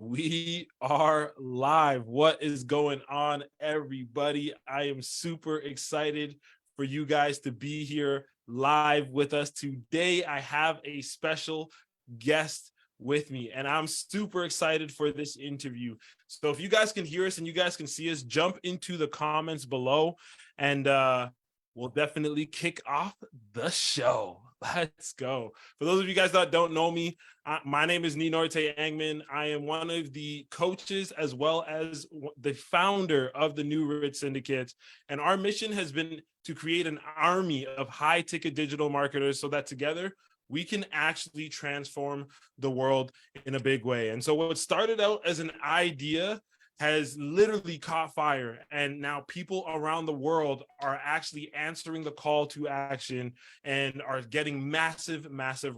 We are live. What is going on, everybody? I am super excited for you guys to be here live with us. Today, I have a special guest with me, and I'm super excited for this interview. So if you guys can hear us and you guys can see us, jump into the comments below, and we'll definitely kick off the show. Let's go. For those of you guys that don't know me, my name is Ninorte Angman. I am one of the coaches as well as the founder of the New Rich Syndicate. And our mission has been to create an army of high-ticket digital marketers so that together we can actually transform the world in a big way. And so what started out as an idea has literally caught fire, and now people around the world are actually answering the call to action and are getting massive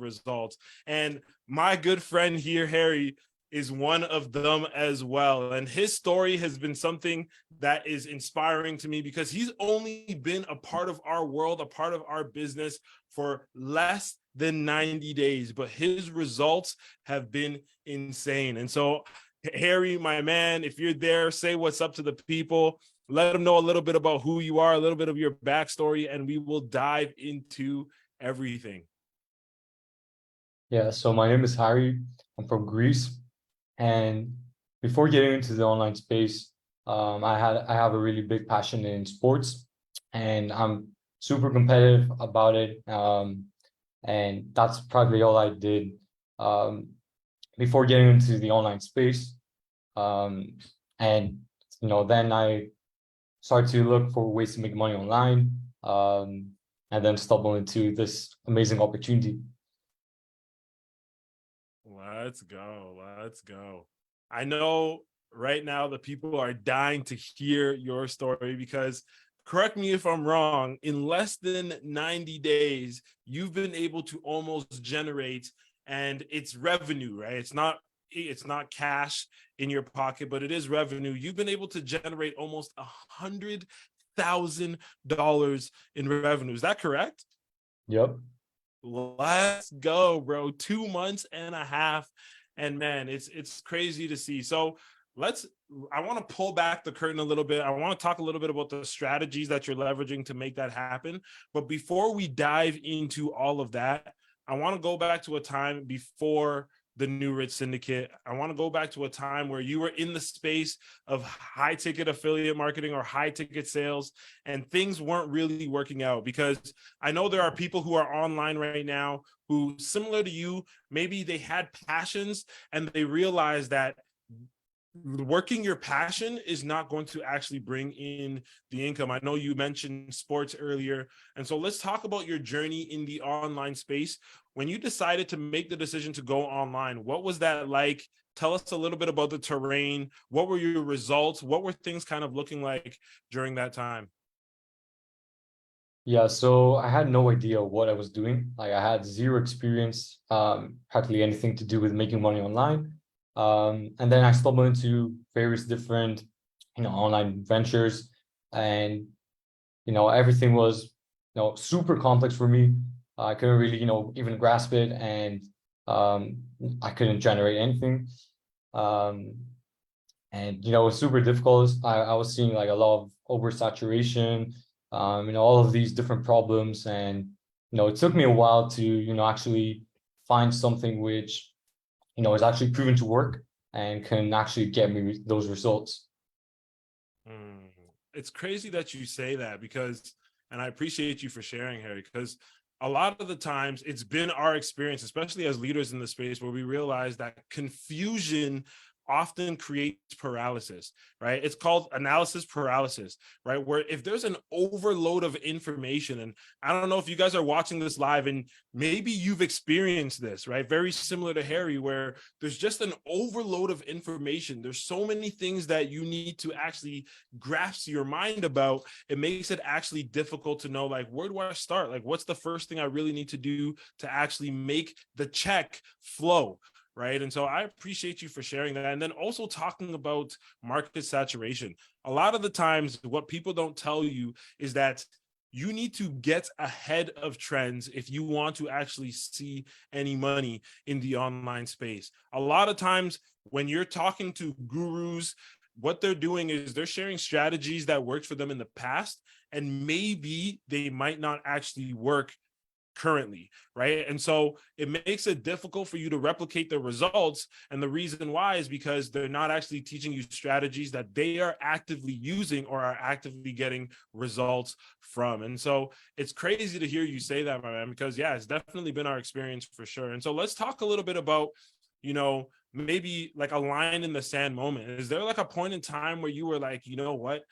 results. And my good friend here, Harry, is one of them as well, and his story has been something that is inspiring to me because he's only been a part of our world, a part of our business for less than 90 days, but his results have been insane. And so Harry, my man, if you're there, say what's up to the people. Let them know a little bit about who you are, a little bit of your backstory, and we will dive into everything. Yeah, so my name is Harry. I'm from Greece. And before getting into the online space, I have a really big passion in sports, and I'm super competitive about it. And that's probably all I did before getting into the online space. And then I started to look for ways to make money online, and then stumbled into this amazing opportunity. Let's go. I know right now the people are dying to hear your story because, correct me if I'm wrong, in less than 90 days, you've been able to almost generate, and it's revenue, right? It's not cash in your pocket, but it is revenue. You've been able to generate almost $100,000 in revenue. Is that correct? Yep. Let's go, bro. 2 months and a half. And man, it's crazy to see. So I want to pull back the curtain a little bit. I want to talk a little bit about the strategies that you're leveraging to make that happen. But before we dive into all of that, I want to go back to a time before the New Rich Syndicate. I want to go back to a time where you were in the space of high ticket affiliate marketing or high ticket sales, and things weren't really working out, because I know there are people who are online right now who, similar to you, maybe they had passions and they realized that working your passion is not going to actually bring in the income. I know you mentioned sports earlier. And so let's talk about your journey in the online space. When you decided to make the decision to go online, what was that like? Tell us a little bit about the terrain. What were your results? What were things kind of looking like during that time? Yeah, so I had no idea what I was doing. Like, I had zero experience, practically anything to do with making money online. And then I stumbled into various different, online ventures, and everything was, super complex for me. I couldn't really, even grasp it, and I couldn't generate anything. Um, and it was super difficult. I was seeing like a lot of oversaturation, all of these different problems, and it took me a while to actually find something which is actually proven to work and can actually get me those results. It's crazy that you say that, because, and I appreciate you for sharing, Harry, because a lot of the times it's been our experience, especially as leaders in the space, where we realize that confusion often creates paralysis, right? It's called analysis paralysis, right? Where if there's an overload of information, and I don't know if you guys are watching this live and maybe you've experienced this, right? Very similar to Harry, where there's just an overload of information. There's so many things that you need to actually grasp your mind about. It makes it actually difficult to know, like, where do I start? Like, what's the first thing I really need to do to actually make the check flow? Right. And so I appreciate you for sharing that. And then also talking about market saturation. A lot of the times, what people don't tell you is that you need to get ahead of trends if you want to actually see any money in the online space. A lot of times when you're talking to gurus, what they're doing is they're sharing strategies that worked for them in the past, and maybe they might not actually work currently, right? And so it makes it difficult for you to replicate the results. And the reason why is because they're not actually teaching you strategies that they are actively using or are actively getting results from. And so it's crazy to hear you say that, my man, because yeah, it's definitely been our experience for sure. And so let's talk a little bit about, maybe like a line in the sand moment. Is there like a point in time where you were like, you know what?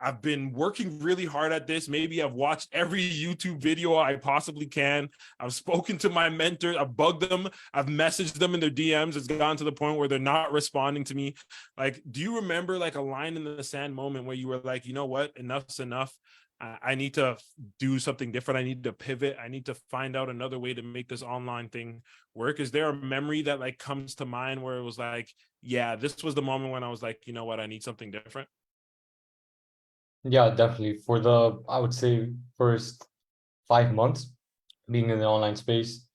I've been working really hard at this. Maybe I've watched every YouTube video I possibly can. I've spoken to my mentor. I've bugged them. I've messaged them in their DMs. It's gotten to the point where they're not responding to me. Like, do you remember like a line in the sand moment where you were like, you know what? Enough's enough. I need to do something different. I need to pivot. I need to find out another way to make this online thing work. Is there a memory that like comes to mind where it was like, yeah, this was the moment when I was like, you know what? I need something different. Yeah, definitely. For the, I would say, first 5 months being in the online space,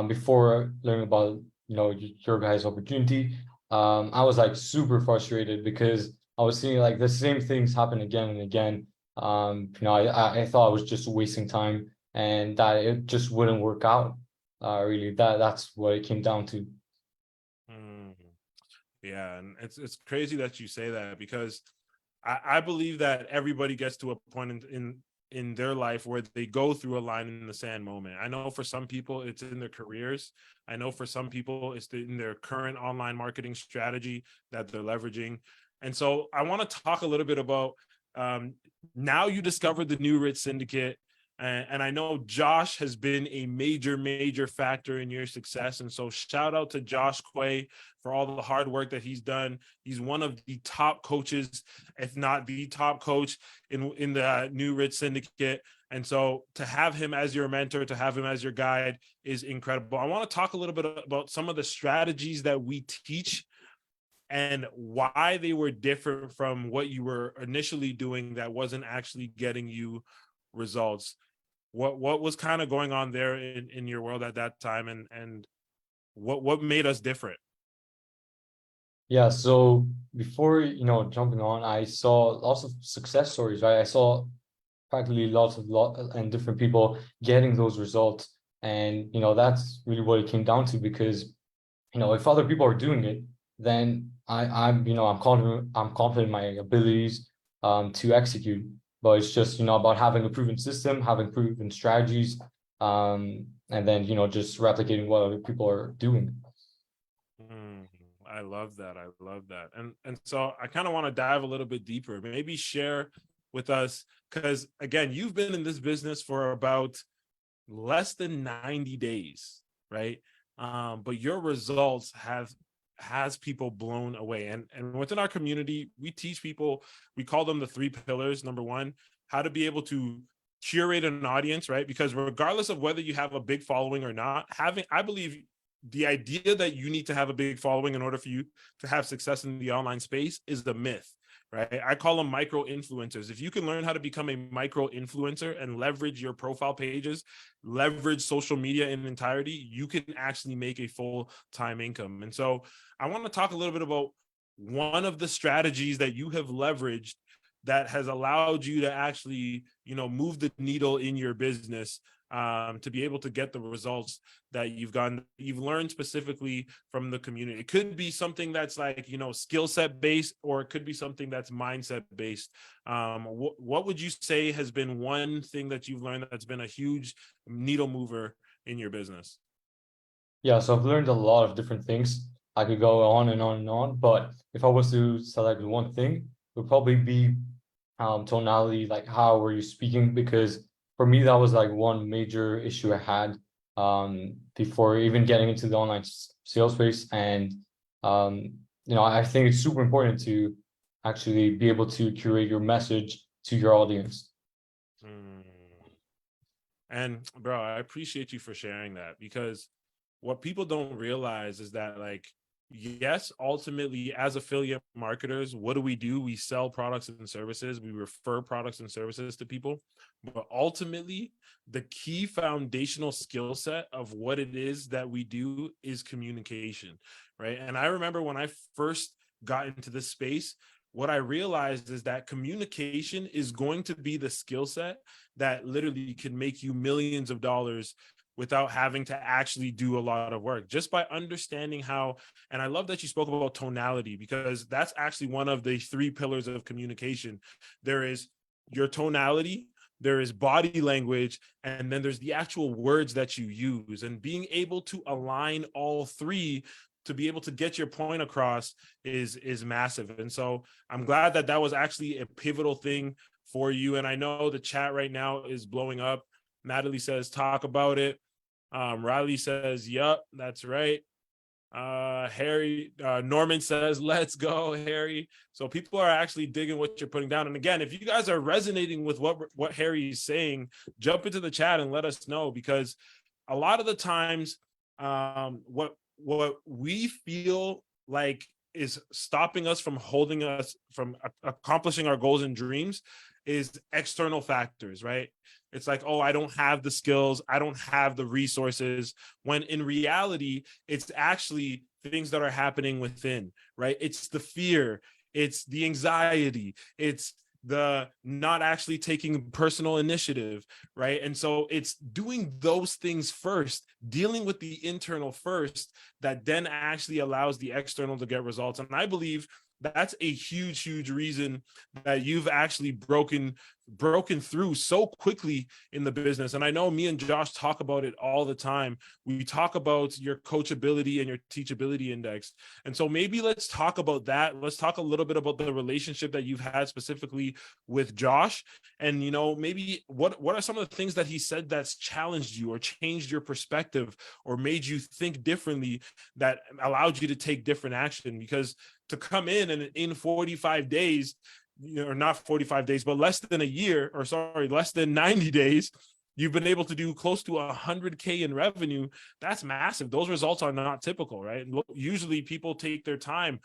before learning about, your guys' opportunity, I was like super frustrated because I was seeing like the same things happen again and again. I thought I was just wasting time and that it just wouldn't work out. Really, that's what it came down to. Mm. Yeah, and it's crazy that you say that because I believe that everybody gets to a point in their life where they go through a line in the sand moment. I know for some people it's in their careers. I know for some people it's in their current online marketing strategy that they're leveraging. And so I want to talk a little bit about um, now you discovered the New Rich Syndicate. And I know Josh has been a major factor in your success. And so shout out to Josh Quay for all the hard work that he's done. He's one of the top coaches, if not the top coach in the New Rich Syndicate. And so to have him as your mentor, to have him as your guide is incredible. I want to talk a little bit about some of the strategies that we teach and why they were different from what you were initially doing that wasn't actually getting you results. What was kind of going on there in your world at that time, and what made us different? Yeah, so before, jumping on, I saw lots of success stories, right? I saw practically lots of and different people getting those results. And, that's really what it came down to because, if other people are doing it, then I'm confident in my abilities to execute. But it's just, about having a proven system, having proven strategies, and then, just replicating what other people are doing. Mm, I love that. I love that. And so I kind of want to dive a little bit deeper. Maybe share with us, because again, you've been in this business for about less than 90 days, right? But your results has people blown away. And within our community, we teach people, we call them the 3 pillars. Number one, how to be able to curate an audience, right? Because regardless of whether you have a big following or not, I believe the idea that you need to have a big following in order for you to have success in the online space is the myth, right? I call them micro influencers. If you can learn how to become a micro influencer and leverage your profile pages, leverage social media in entirety, you can actually make a full-time income. And so I want to talk a little bit about one of the strategies that you have leveraged that has allowed you to actually, move the needle in your business, to be able to get the results that you've learned specifically from the community. It could be something that's like, skill set based, or it could be something that's mindset based. What would you say has been one thing that you've learned that's been a huge needle mover in your business? Yeah, so I've learned a lot of different things. I could go on and on and on, but if I was to select one thing, it would probably be tonality, like how were you speaking? Because for me, that was like one major issue I had before even getting into the online sales space. And I think it's super important to actually be able to curate your message to your audience. Mm. And bro, I appreciate you for sharing that, because what people don't realize is that like yes, ultimately, as affiliate marketers, what do? We sell products and services. We refer products and services to people. But ultimately, the key foundational skill set of what it is that we do is communication, right? And I remember when I first got into this space, what I realized is that communication is going to be the skill set that literally can make you millions of dollars without having to actually do a lot of work, just by understanding how. And I love that you spoke about tonality, because that's actually one of the three pillars of communication. There is your tonality, there is body language, and then there's the actual words that you use. And being able to align all three to be able to get your point across is massive. And so I'm glad that that was actually a pivotal thing for you. And I know the chat right now is blowing up. Natalie says, talk about it. Riley says, yup, that's right. Harry, Norman says, let's go, Harry. So people are actually digging what you're putting down. And again, if you guys are resonating with what Harry is saying, jump into the chat and let us know, because a lot of the times, what we feel like is stopping us from holding us from accomplishing our goals and dreams is external factors, right? It's like, oh, I don't have the skills, I don't have the resources, when in reality, it's actually things that are happening within, right? It's the fear, it's the anxiety, it's the not actually taking personal initiative, right? And so it's doing those things first, dealing with the internal first, that then actually allows the external to get results. And I believe that's a huge reason that you've actually broken through so quickly in the business. And I know me and Josh talk about it all the time. We talk about your coachability and your teachability index. And so maybe let's talk about that. Let's talk a little bit about the relationship that you've had specifically with Josh. And, you know, maybe what are some of the things that he said that's challenged you or changed your perspective or made you think differently, that allowed you to take different action? Because to come in 45 days, you know, or not 45 days, but less than a year, or sorry, less than 90 days, you've been able to do close to 100K in revenue. That's massive. Those results are not typical, right? Usually people take their time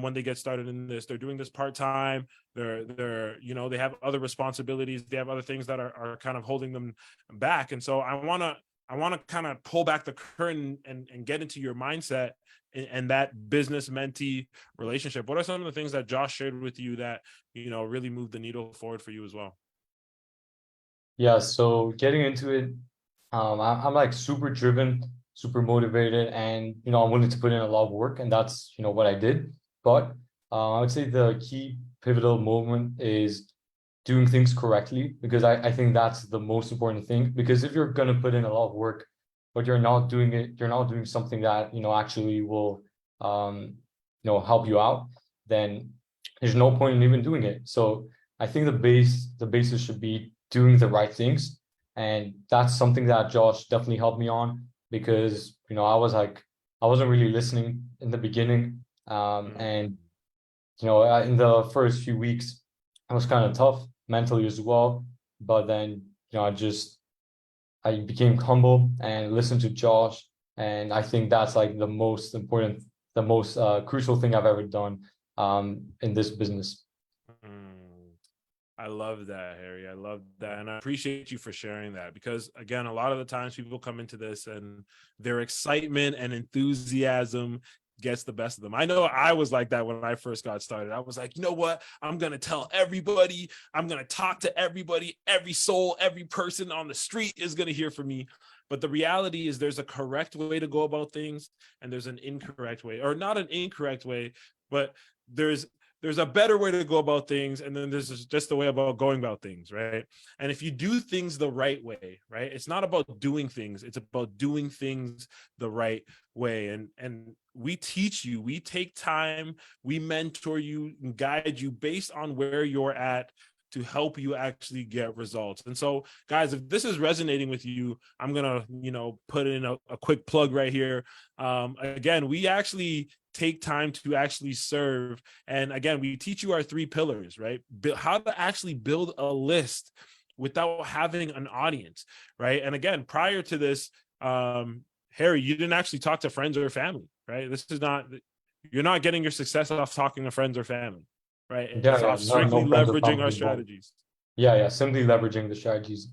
when they get started in this. They're doing this part-time. They're, you know, they have other responsibilities. They have other things that are kind of holding them back. And so I want to kind of pull back the curtain and get into your mindset and that business mentee relationship. What are some of the things that Josh shared with you that, you know, really moved the needle forward for you as well? Yeah, so getting into it, I'm like super driven, super motivated, and I'm willing to put in a lot of work, and that's what I did. But I would say the key pivotal moment is doing things correctly, because I think that's the most important thing. Because if you're gonna put in a lot of work, but you're not doing it, you're not doing something that actually will help you out, then there's no point in even doing it. So I think the basis should be doing the right things. And that's something that Josh definitely helped me on, because I wasn't really listening in the beginning. And in the first few weeks, it was kind of tough mentally as well. But then, I became humble and listened to Josh. And I think that's like the most important, the most crucial thing I've ever done in this business. I love that, Harry. I love that. And I appreciate you for sharing that, because again, a lot of the times people come into this and their excitement and enthusiasm gets the best of them. I know I was like that when I first got started. I was like, you know what? I'm going to tell everybody. I'm going to talk to everybody. Every soul, every person on the street is going to hear from me. But the reality is there's a correct way to go about things, and there's an incorrect way, or not an incorrect way, but there's a better way to go about things, and then there's just the way about going about things, right? And if you do things the right way, right, it's not about doing things, it's about doing things the right way. And we teach you, we take time, we mentor you and guide you based on where you're at, to help you actually get results. And so, guys, if this is resonating with you, I'm gonna put in a quick plug right here. Again, we actually take time to actually serve. And again, we teach you our three pillars, right? How to actually build a list without having an audience, right? And again, prior to this, Harry, you didn't actually talk to friends or family, right? This is not, You're not getting your success off talking to friends or family, right? Yeah, It's yeah, off no, strictly no friends or leveraging our family involved. strategies. Yeah, simply leveraging the strategies.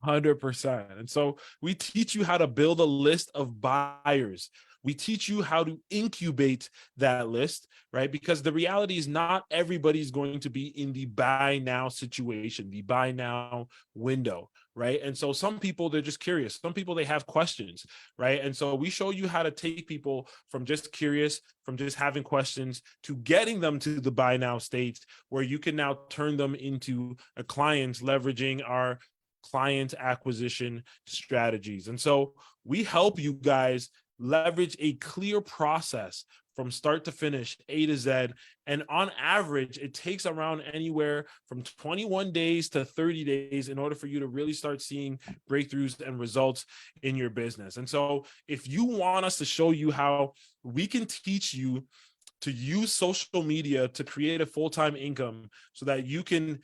100%. And so we teach you how to build a list of buyers. We teach you how to incubate that list, right? Because the reality is not everybody's going to be in the buy now situation, the buy now window, right? And so some people, they're just curious. Some people, they have questions, right? And so we show you how to take people from just curious, from just having questions, to getting them to the buy now state, where you can now turn them into a client, leveraging our client acquisition strategies. And so we help you guys leverage a clear process from start to finish, A to Z. And on average, it takes around anywhere from 21 days to 30 days in order for you to really start seeing breakthroughs and results in your business. And so if you want us to show you how we can teach you to use social media to create a full-time income so that you can,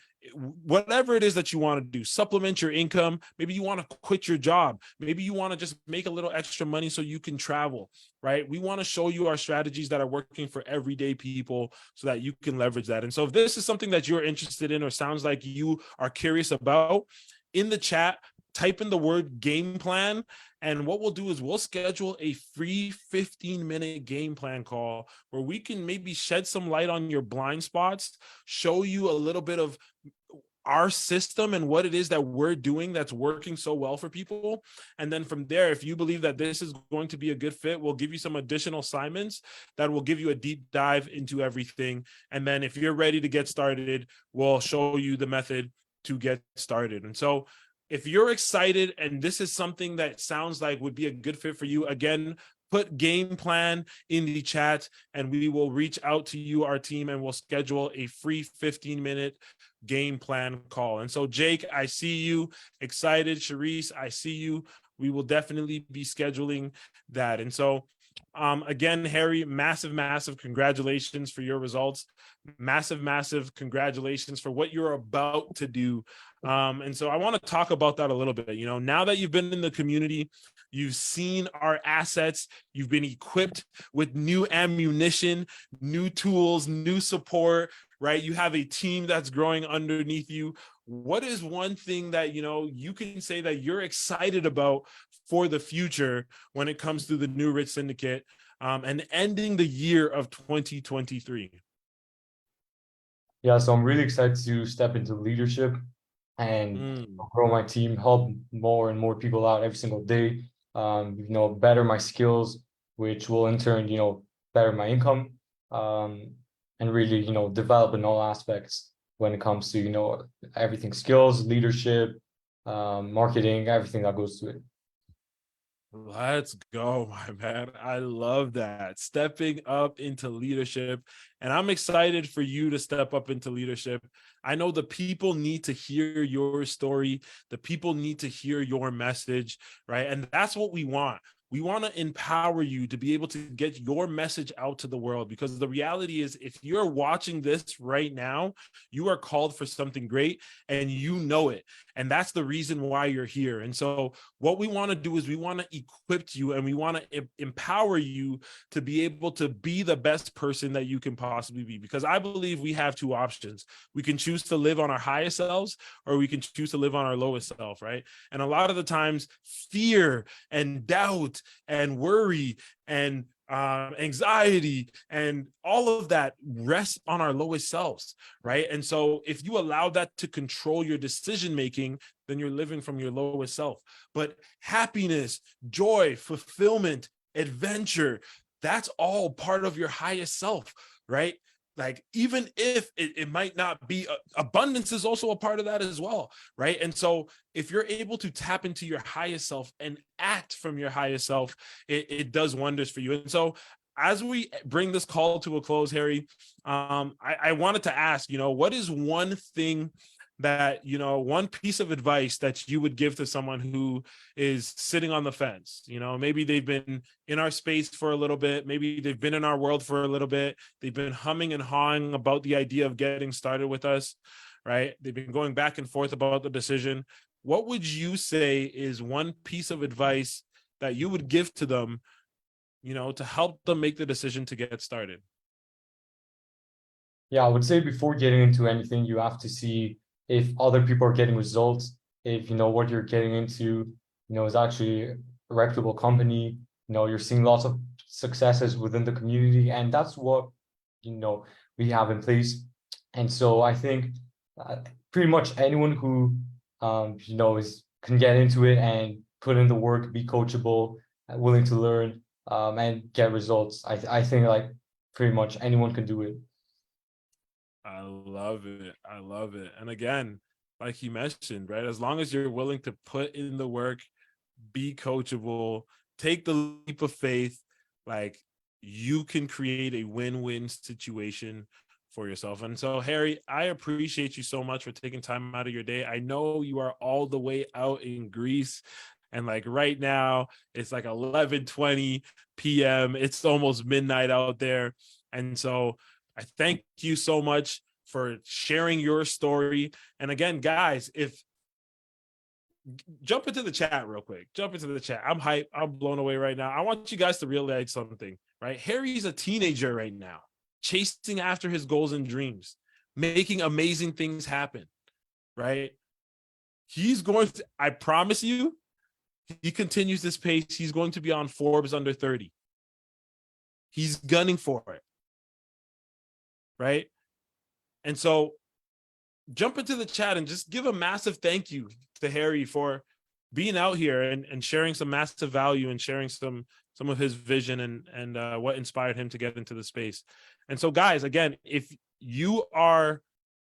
whatever it is that you want to do, supplement your income. Maybe you want to quit your job. Maybe you want to just make a little extra money so you can travel, right? We want to show you our strategies that are working for everyday people so that you can leverage that. And so if this is something that you're interested in or sounds like you are curious about, in the chat, type in the word game plan. And what we'll do is we'll schedule a free 15-minute game plan call where we can maybe shed some light on your blind spots, show you a little bit of our system and what it is that we're doing that's working so well for people. And then from there, if you believe that this is going to be a good fit, we'll give you some additional assignments that will give you a deep dive into everything. And then if you're ready to get started, we'll show you the method to get started. And so if you're excited and this is something that sounds like would be a good fit for you, again, put game plan in the chat and we will reach out to you, our team, and we'll schedule a free 15-minute game plan call. And so, Jake, I see you excited. Charisse, I see you. We will definitely be scheduling that. And so, again, Harry, massive congratulations for your results. Massive congratulations for what you're about to do. And so I want to talk about that a little bit. You know, now that you've been in the community, you've seen our assets, you've been equipped with new ammunition, new tools, new support, right? You have a team that's growing underneath you. What is one thing that, you know, you can say that you're excited about for the future when it comes to the New Rich Syndicate and ending the year of 2023? Yeah, so I'm really excited to step into leadership and grow my team, help more and more people out every single day, better my skills, which will in turn, better my income, and really, develop in all aspects when it comes to, everything, skills, leadership, marketing, everything that goes to it. Let's go, my man. I love that. Stepping up into leadership. And I'm excited for you to step up into leadership. I know the people need to hear your story. The people need to hear your message, right? And that's what we want. We want to empower you to be able to get your message out to the world, because the reality is, if you're watching this right now, you are called for something great and you know it. And that's the reason why you're here. And so what we want to do is we want to equip you and we want to empower you to be able to be the best person that you can possibly be. Because I believe we have two options. We can choose to live on our highest selves, or we can choose to live on our lowest self, right? And a lot of the times, fear and doubt and worry and anxiety and all of that rests on our lowest selves, right? And so if you allow that to control your decision making, then you're living from your lowest self. But happiness, joy, fulfillment, adventure, that's all part of your highest self, right? Like, even if it might not be, abundance is also a part of that as well, right? And so if you're able to tap into your highest self and act from your highest self, it does wonders for you. And so as we bring this call to a close, Harry, I wanted to ask, what is one thing that, one piece of advice that you would give to someone who is sitting on the fence? Maybe they've been in our space for a little bit. Maybe they've been in our world for a little bit. They've been humming and hawing about the idea of getting started with us, right? They've been going back and forth about the decision. What would you say is one piece of advice that you would give to them to help them make the decision to get started? Yeah, I would say before getting into anything, you have to see if other people are getting results, if what you're getting into, is actually a reputable company, you're seeing lots of successes within the community, and that's what we have in place. And so I think pretty much anyone who is can get into it and put in the work, be coachable, willing to learn, and get results. I think like pretty much anyone can do it. I love it. I love it. And again, like you mentioned, right? As long as you're willing to put in the work, be coachable, take the leap of faith, like you can create a win-win situation for yourself. And so, Harry, I appreciate you so much for taking time out of your day. I know you are all the way out in Greece. And like right now, it's like 11:20 p.m. It's almost midnight out there. And so I thank you so much for sharing your story. And again, guys, if jump into the chat real quick, jump into the chat. I'm hyped. I'm blown away right now. I want you guys to realize something, right? Harry's a teenager right now, chasing after his goals and dreams, making amazing things happen, right? He's going to, I promise you, he continues this pace, he's going to be on Forbes under 30. He's gunning for it, right? And so jump into the chat and just give a massive thank you to Harry for being out here and sharing some massive value and sharing some of his vision and what inspired him to get into the space. And so, guys, again, if you are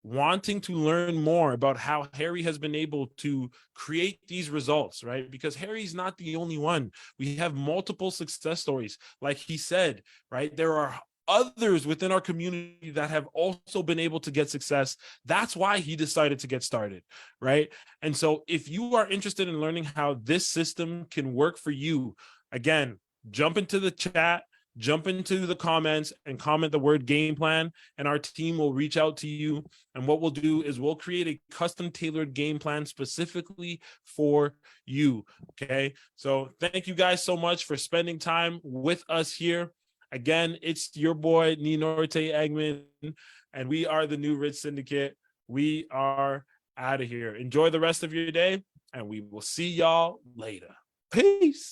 wanting to learn more about how Harry has been able to create these results, right? Because Harry's not the only one. We have multiple success stories. Like he said, right? There are others within our community that have also been able to get success. That's why he decided to get started, right? And so if you are interested in learning how this system can work for you, again, jump into the chat, jump into the comments and comment the word game plan, and our team will reach out to you. And what we'll do is we'll create a custom tailored game plan specifically for you. Okay. So thank you guys so much for spending time with us here. Again, it's your boy, Ninorte Eggman, and we are the New Rich Syndicate. We are out of here. Enjoy the rest of your day, and we will see y'all later. Peace.